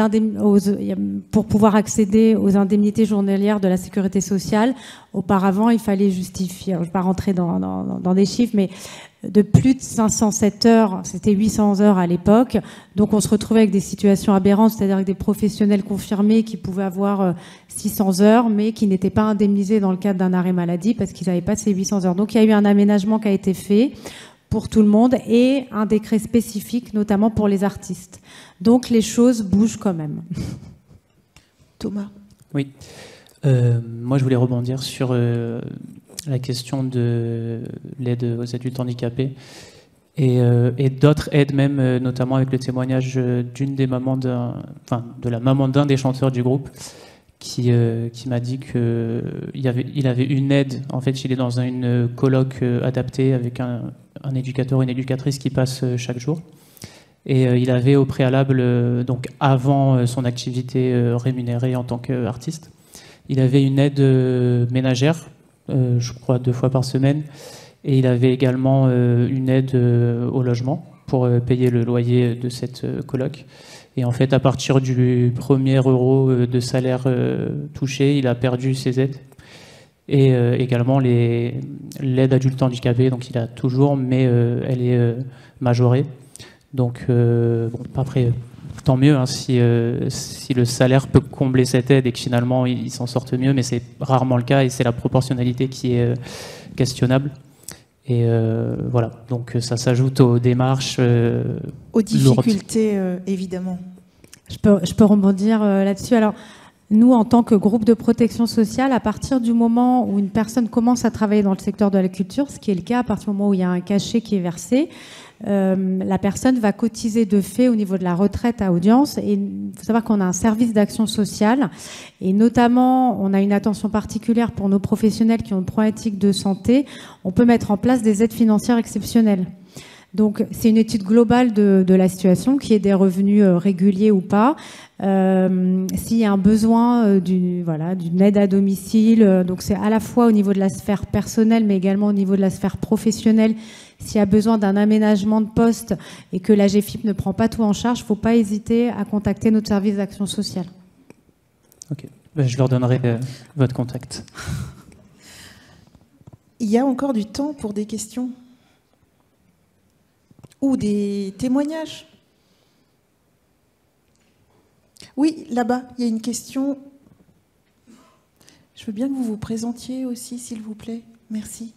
pour pouvoir accéder aux indemnités journalières de la sécurité sociale. Auparavant, il fallait justifier, je ne vais pas rentrer dans des chiffres, mais de plus de 507 heures, c'était 800 heures à l'époque. Donc on se retrouvait avec des situations aberrantes, c'est-à-dire avec des professionnels confirmés qui pouvaient avoir 600 heures, mais qui n'étaient pas indemnisés dans le cadre d'un arrêt maladie parce qu'ils n'avaient pas ces 800 heures. Donc il y a eu un aménagement qui a été fait pour tout le monde et un décret spécifique, notamment pour les artistes. Donc les choses bougent quand même. Thomas ? Oui. Moi, je voulais rebondir sur la question de l'aide aux adultes handicapés. Et d'autres aident même, notamment avec le témoignage d'une des mamans de la maman d'un des chanteurs du groupe, qui m'a dit qu'il avait une aide. En fait, il est dans une coloc adaptée avec un éducateur ou une éducatrice qui passe chaque jour. Et il avait au préalable, donc avant son activité rémunérée en tant qu'artiste, il avait une aide ménagère, je crois 2 fois par semaine, et il avait également une aide au logement pour payer le loyer de cette coloc. Et en fait, à partir du premier euro de salaire touché, il a perdu ses aides. Et également l'aide adulte handicapé, donc il a toujours, mais elle est majorée. Donc, après, tant mieux hein, si le salaire peut combler cette aide et que finalement ils s'en sortent mieux, mais c'est rarement le cas et c'est la proportionnalité qui est questionnable. Et voilà, donc ça s'ajoute aux démarches. Aux difficultés, évidemment. Je peux rebondir là-dessus. Alors, nous, en tant que groupe de protection sociale, à partir du moment où une personne commence à travailler dans le secteur de la culture, ce qui est le cas à partir du moment où il y a un cachet qui est versé, la personne va cotiser de fait au niveau de la retraite à audience. Et il faut savoir qu'on a un service d'action sociale et notamment on a une attention particulière pour nos professionnels qui ont une problématique de santé. On peut mettre en place des aides financières exceptionnelles. Donc c'est une étude globale de la situation, qui est des revenus réguliers ou pas. S'il y a un besoin d'une aide à domicile, donc c'est à la fois au niveau de la sphère personnelle mais également au niveau de la sphère professionnelle. S'il y a besoin d'un aménagement de poste et que la GFIP ne prend pas tout en charge, il ne faut pas hésiter à contacter notre service d'action sociale. Ok, je leur donnerai votre contact. Il y a encore du temps pour des questions ou des témoignages. Oui, là-bas, il y a une question. Je veux bien que vous vous présentiez aussi, s'il vous plaît. Merci.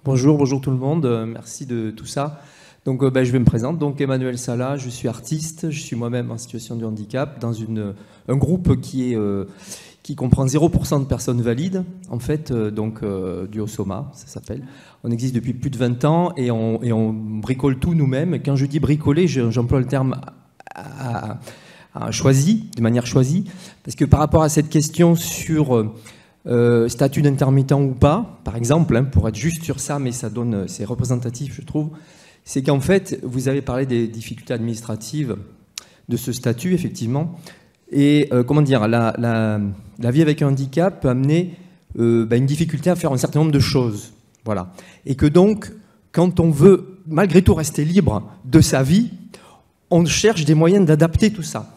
Bonjour tout le monde, merci de tout ça. Donc je vais me présenter, donc Emmanuel Sala, je suis artiste, je suis moi-même en situation de handicap dans un groupe qui comprend 0% de personnes valides, en fait, du Haut-Soma, ça s'appelle. On existe depuis plus de 20 ans et on bricole tout nous-mêmes. Quand je dis bricoler, j'emploie le terme choisi, de manière choisie, parce que par rapport à cette question sur statut d'intermittent ou pas, par exemple, hein, pour être juste sur ça, mais c'est représentatif, je trouve, c'est qu'en fait, vous avez parlé des difficultés administratives de ce statut, effectivement, et la vie avec un handicap peut amener une difficulté à faire un certain nombre de choses, voilà, et que donc, quand on veut malgré tout rester libre de sa vie, on cherche des moyens d'adapter tout ça.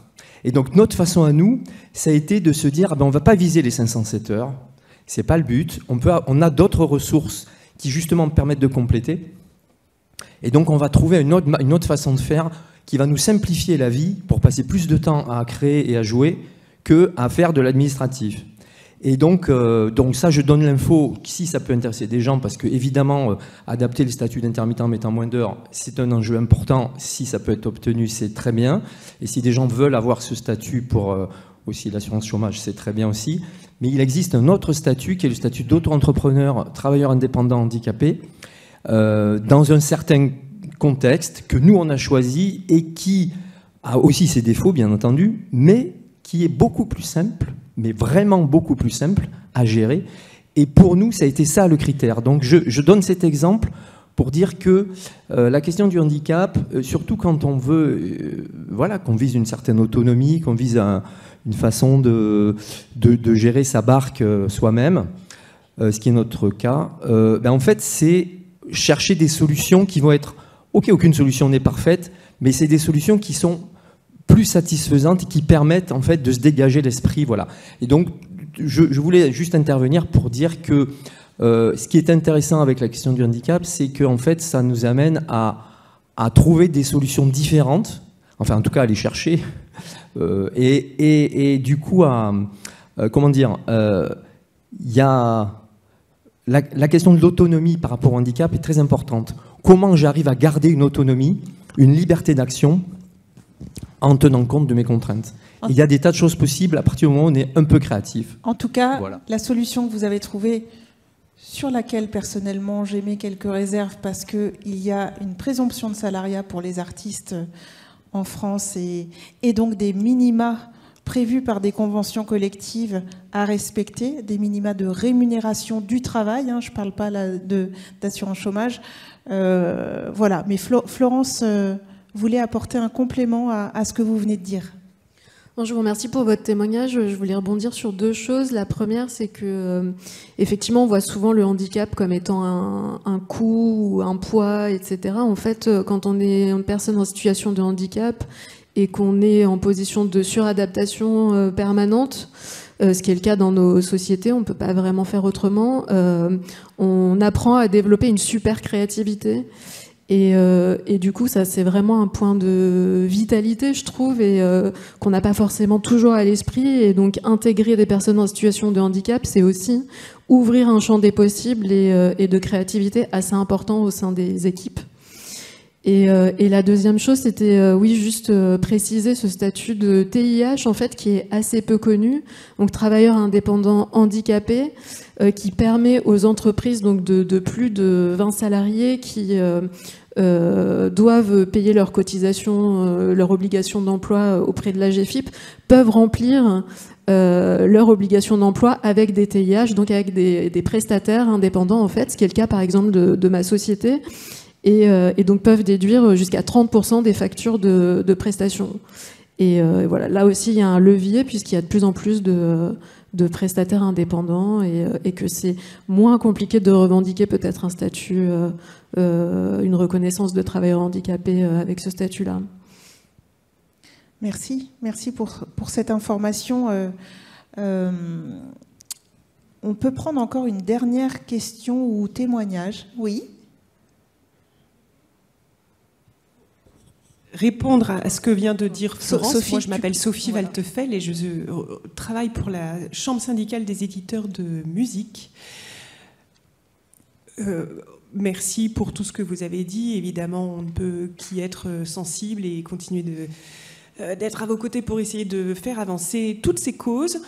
Et donc notre façon à nous, ça a été de se dire, on ne va pas viser les 507 heures, c'est pas le but, on a d'autres ressources qui justement permettent de compléter, et donc on va trouver une autre façon de faire qui va nous simplifier la vie pour passer plus de temps à créer et à jouer qu'à faire de l'administratif. Et donc ça, je donne l'info si ça peut intéresser des gens, parce que évidemment, adapter le statut d'intermittent mettant moins d'heures, c'est un enjeu important. Si ça peut être obtenu, c'est très bien. Et si des gens veulent avoir ce statut pour aussi l'assurance chômage, c'est très bien aussi. Mais il existe un autre statut qui est le statut d'auto-entrepreneur, travailleur indépendant handicapé, dans un certain contexte que nous, on a choisi et qui a aussi ses défauts, bien entendu, mais qui est beaucoup plus simple, mais vraiment beaucoup plus simple à gérer. Et pour nous, ça a été ça le critère. Donc je donne cet exemple pour dire que la question du handicap, surtout quand on veut, qu'on vise une certaine autonomie, qu'on vise une façon de gérer sa barque soi-même, ce qui est notre cas, en fait, c'est chercher des solutions qui vont être... Ok, aucune solution n'est parfaite, mais c'est des solutions qui sont plus satisfaisantes et qui permettent en fait de se dégager l'esprit, voilà. Et donc, je voulais juste intervenir pour dire que ce qui est intéressant avec la question du handicap, c'est qu'en fait, ça nous amène à trouver des solutions différentes, enfin en tout cas à les chercher, et du coup il y a la question de l'autonomie par rapport au handicap est très importante. Comment j'arrive à garder une autonomie, une liberté d'action en tenant compte de mes contraintes. Il y a des tas de choses possibles à partir du moment où on est un peu créatif. En tout cas, voilà. La solution que vous avez trouvée sur laquelle personnellement j'émets quelques réserves parce qu'il y a une présomption de salariat pour les artistes en France et donc des minima prévus par des conventions collectives à respecter, des minima de rémunération du travail, hein, je ne parle pas d'assurance chômage. Voilà, mais Florence voulait apporter un complément à ce que vous venez de dire. Je vous remercie pour votre témoignage. Je voulais rebondir sur deux choses. La première, c'est que effectivement, on voit souvent le handicap comme étant un coût ou un poids, etc. En fait, quand on est une personne en situation de handicap et qu'on est en position de suradaptation permanente, ce qui est le cas dans nos sociétés, on ne peut pas vraiment faire autrement, on apprend à développer une super créativité. Et du coup, ça, c'est vraiment un point de vitalité, je trouve, et qu'on n'a pas forcément toujours à l'esprit. Et donc, intégrer des personnes en situation de handicap, c'est aussi ouvrir un champ des possibles et de créativité assez important au sein des équipes. Et la deuxième chose, c'était, oui, juste préciser ce statut de TIH, en fait, qui est assez peu connu. Donc, travailleur indépendant handicapé, qui permet aux entreprises donc de plus de 20 salariés qui doivent payer leurs cotisations, leur obligation d'emploi auprès de l'AGEFIP, peuvent remplir leur obligation d'emploi avec des TIH, donc avec des prestataires indépendants, en fait, ce qui est le cas, par exemple, de ma société, et donc peuvent déduire jusqu'à 30% des factures de prestations. Et voilà, là aussi, il y a un levier, puisqu'il y a de plus en plus de prestataires indépendants et que c'est moins compliqué de revendiquer peut-être un statut, une reconnaissance de travailleur handicapé avec ce statut-là. Merci pour cette information. On peut prendre encore une dernière question ou témoignage. Oui. Répondre à ce que vient de dire Florence. Sophie, moi, je m'appelle Sophie Waltefel et je travaille pour la Chambre syndicale des éditeurs de musique. Merci pour tout ce que vous avez dit. Évidemment, on ne peut qu'y être sensible et continuer d'être à vos côtés pour essayer de faire avancer toutes ces causes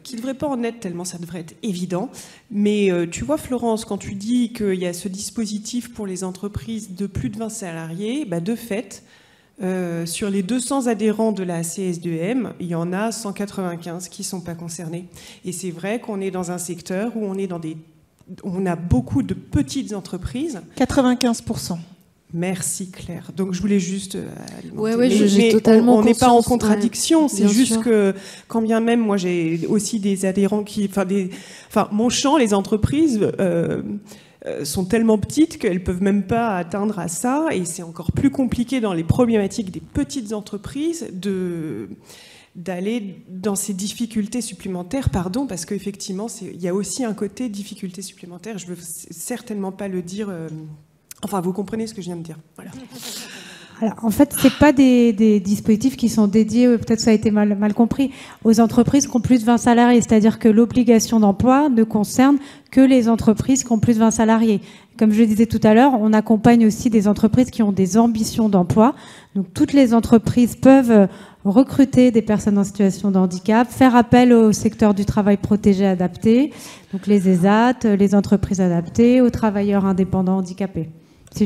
qui ne devraient pas en être tellement ça devrait être évident. Mais tu vois, Florence, quand tu dis qu'il y a ce dispositif pour les entreprises de plus de 20 salariés, bah, de fait, sur les 200 adhérents de la CSDM, il y en a 195 qui ne sont pas concernés. Et c'est vrai qu'on est dans un secteur où on a beaucoup de petites entreprises. 95%. Merci Claire. Donc je voulais juste alimenter. Ouais, j'ai totalement on n'est pas en contradiction. Ouais, c'est juste sûr. Que quand bien même moi j'ai aussi des adhérents qui, mon champ, les entreprises sont tellement petites qu'elles peuvent même pas atteindre à ça, et c'est encore plus compliqué dans les problématiques des petites entreprises d'aller dans ces difficultés supplémentaires, parce qu'effectivement il y a aussi un côté difficulté supplémentaire. Je veux certainement pas le dire. Enfin, vous comprenez ce que je viens de dire. Voilà. Alors, en fait, c'est pas des dispositifs qui sont dédiés, peut-être que ça a été mal compris, aux entreprises qui ont plus de 20 salariés. C'est-à-dire que l'obligation d'emploi ne concerne que les entreprises qui ont plus de 20 salariés. Comme je le disais tout à l'heure, on accompagne aussi des entreprises qui ont des ambitions d'emploi. Donc, toutes les entreprises peuvent recruter des personnes en situation de handicap, faire appel au secteur du travail protégé adapté, donc les ESAT, les entreprises adaptées, aux travailleurs indépendants handicapés.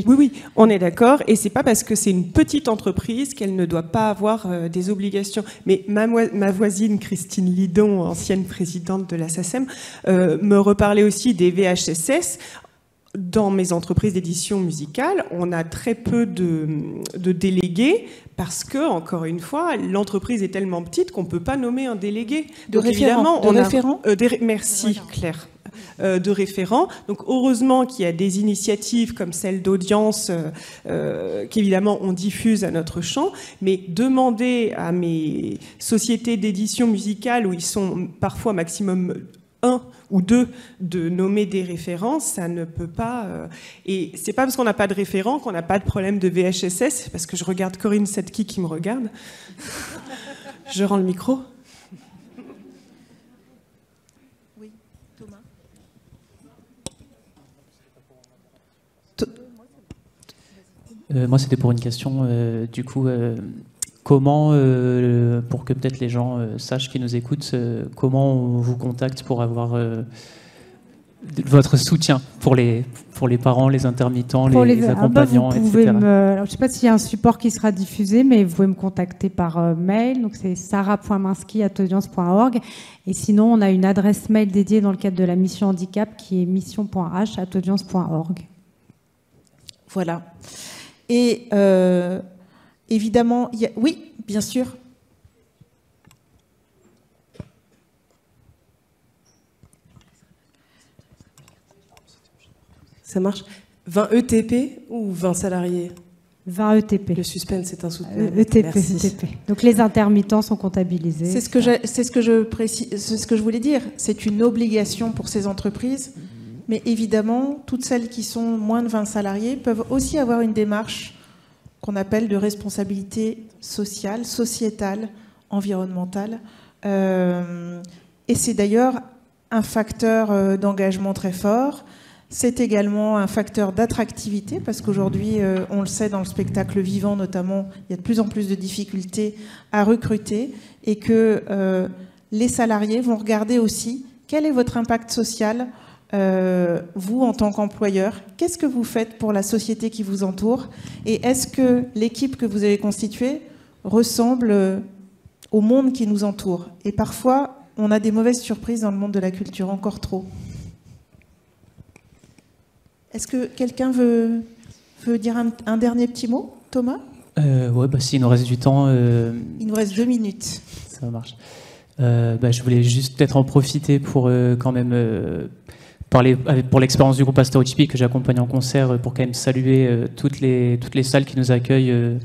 Oui, on est d'accord. Et c'est pas parce que c'est une petite entreprise qu'elle ne doit pas avoir des obligations. Mais ma voisine Christine Lidon, ancienne présidente de la SACEM, me reparlait aussi des VHSS. Dans mes entreprises d'édition musicale, on a très peu de délégués parce que, encore une fois, l'entreprise est tellement petite qu'on ne peut pas nommer un délégué. De référent. Merci Claire. De référents. Donc heureusement qu'il y a des initiatives comme celle d'audience qu'évidemment on diffuse à notre champ, mais demander à mes sociétés d'édition musicale où ils sont parfois maximum 1 ou 2 de nommer des référents, ça ne peut pas... et c'est pas parce qu'on n'a pas de référent qu'on n'a pas de problème de VHSS, parce que je regarde Corinne Setki qui me regarde. Je rends le micro. Moi, c'était pour une question, du coup, comment, pour que peut-être les gens sachent qui nous écoutent, comment on vous contacte pour avoir votre soutien pour les parents, les intermittents, les accompagnants, vous pouvez etc. je ne sais pas s'il y a un support qui sera diffusé, mais vous pouvez me contacter par mail. Donc c'est sarah.minsky@audience.org. Et sinon, on a une adresse mail dédiée dans le cadre de la mission handicap qui est mission.h@audience.org. Voilà. Et évidemment, oui, bien sûr. Ça marche. 20 ETP ou 20 salariés? 20 ETP. Le suspense est insoutenable. ETP. Donc les intermittents sont comptabilisés. C'est ce que je voulais dire. C'est une obligation pour ces entreprises. Mais évidemment, toutes celles qui sont moins de 20 salariés peuvent aussi avoir une démarche qu'on appelle de responsabilité sociale, sociétale, environnementale. Et c'est d'ailleurs un facteur d'engagement très fort. C'est également un facteur d'attractivité, parce qu'aujourd'hui, on le sait, dans le spectacle vivant notamment, il y a de plus en plus de difficultés à recruter, et que les salariés vont regarder aussi quel est votre impact social, vous en tant qu'employeur. Qu'est-ce que vous faites pour la société qui vous entoure, et est-ce que l'équipe que vous avez constituée ressemble au monde qui nous entoure? Et parfois, on a des mauvaises surprises dans le monde de la culture, encore trop. Est-ce que quelqu'un veut dire un dernier petit mot, Thomas? Ouais, s'il nous reste du temps. Il nous reste 2 minutes. Ça marche. Je voulais juste peut-être en profiter pour quand même parler pour l'expérience du groupe Astérotypie que j'accompagne en concert, pour quand même saluer toutes les salles qui nous accueillent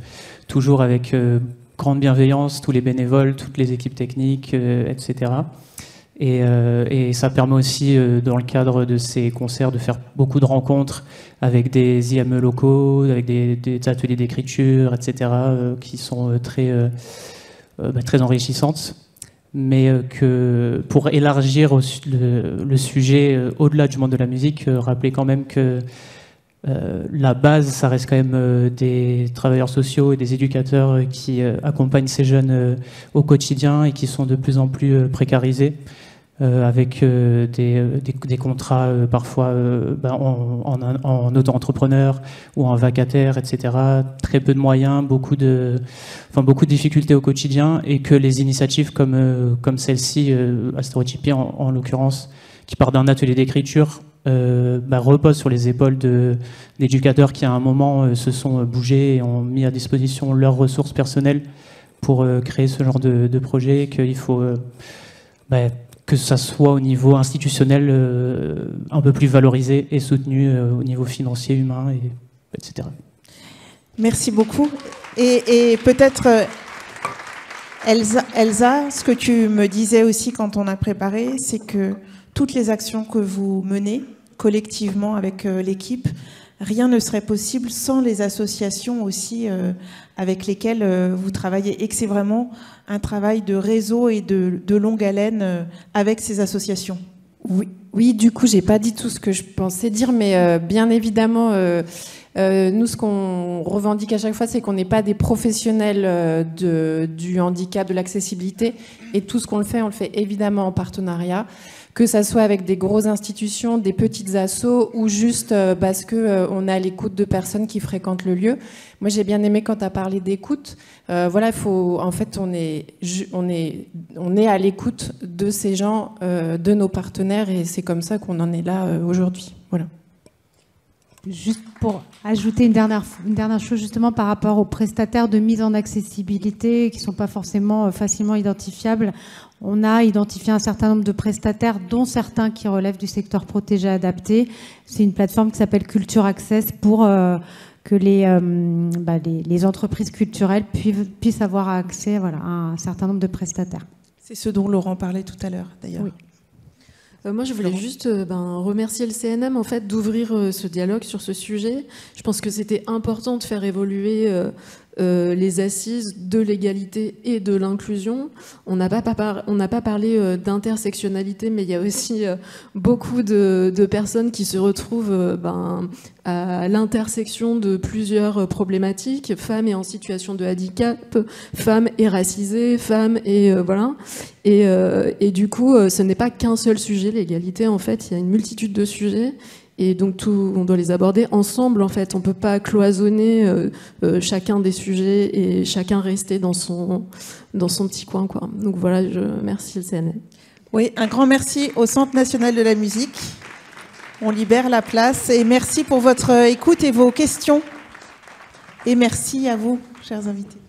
toujours avec grande bienveillance, tous les bénévoles, toutes les équipes techniques, etc. Et ça permet aussi, dans le cadre de ces concerts, de faire beaucoup de rencontres avec des IME locaux, avec des ateliers d'écriture, etc., qui sont très enrichissantes. Mais que pour élargir le sujet au-delà du monde de la musique, rappeler quand même que la base, ça reste quand même des travailleurs sociaux et des éducateurs qui accompagnent ces jeunes au quotidien et qui sont de plus en plus précarisés, avec des contrats parfois en auto-entrepreneur ou en vacataire, etc. Très peu de moyens, beaucoup de difficultés au quotidien, et que les initiatives comme celle-ci, Astérotypie en l'occurrence, qui part d'un atelier d'écriture, repose sur les épaules d'éducateurs qui à un moment se sont bougés et ont mis à disposition leurs ressources personnelles pour créer ce genre de projet, qu'il faut que ça soit au niveau institutionnel un peu plus valorisé et soutenu au niveau financier, humain, etc. Merci beaucoup. Et peut-être, Elsa, ce que tu me disais aussi quand on a préparé, c'est que toutes les actions que vous menez collectivement avec l'équipe, rien ne serait possible sans les associations aussi avec lesquelles vous travaillez, et que c'est vraiment un travail de réseau et de longue haleine avec ces associations. Oui, du coup, j'ai pas dit tout ce que je pensais dire, mais bien évidemment, nous, ce qu'on revendique à chaque fois, c'est qu'on n'est pas des professionnels du handicap, de l'accessibilité, et tout ce qu'on le fait évidemment en partenariat, que ça soit avec des grosses institutions, des petites assos, ou juste parce que on est à l'écoute de personnes qui fréquentent le lieu. Moi, j'ai bien aimé quand tu as parlé d'écoute. Voilà, en fait, on est à l'écoute de ces gens, de nos partenaires, et c'est comme ça qu'on en est là aujourd'hui. Voilà. Juste pour ajouter une dernière chose justement par rapport aux prestataires de mise en accessibilité qui ne sont pas forcément facilement identifiables. On a identifié un certain nombre de prestataires, dont certains qui relèvent du secteur protégé adapté. C'est une plateforme qui s'appelle Culture Access pour que les entreprises culturelles puissent avoir accès à un certain nombre de prestataires. C'est ce dont Laurent parlait tout à l'heure d'ailleurs. Oui. Moi, je voulais juste remercier le CNM en fait d'ouvrir ce dialogue sur ce sujet. Je pense que c'était important de faire évoluer les assises de l'égalité et de l'inclusion. On n'a pas parlé d'intersectionnalité, mais il y a aussi beaucoup de personnes qui se retrouvent à l'intersection de plusieurs problématiques, femmes et en situation de handicap, femmes et racisées, femmes et voilà. Et du coup, ce n'est pas qu'un seul sujet, l'égalité. En fait, il y a une multitude de sujets. Et donc on doit les aborder ensemble en fait. On peut pas cloisonner chacun des sujets et chacun rester dans son petit coin quoi. Donc voilà, merci le CNL. Oui, un grand merci au Centre national de la musique. On libère la place et merci pour votre écoute et vos questions. Et merci à vous, chers invités.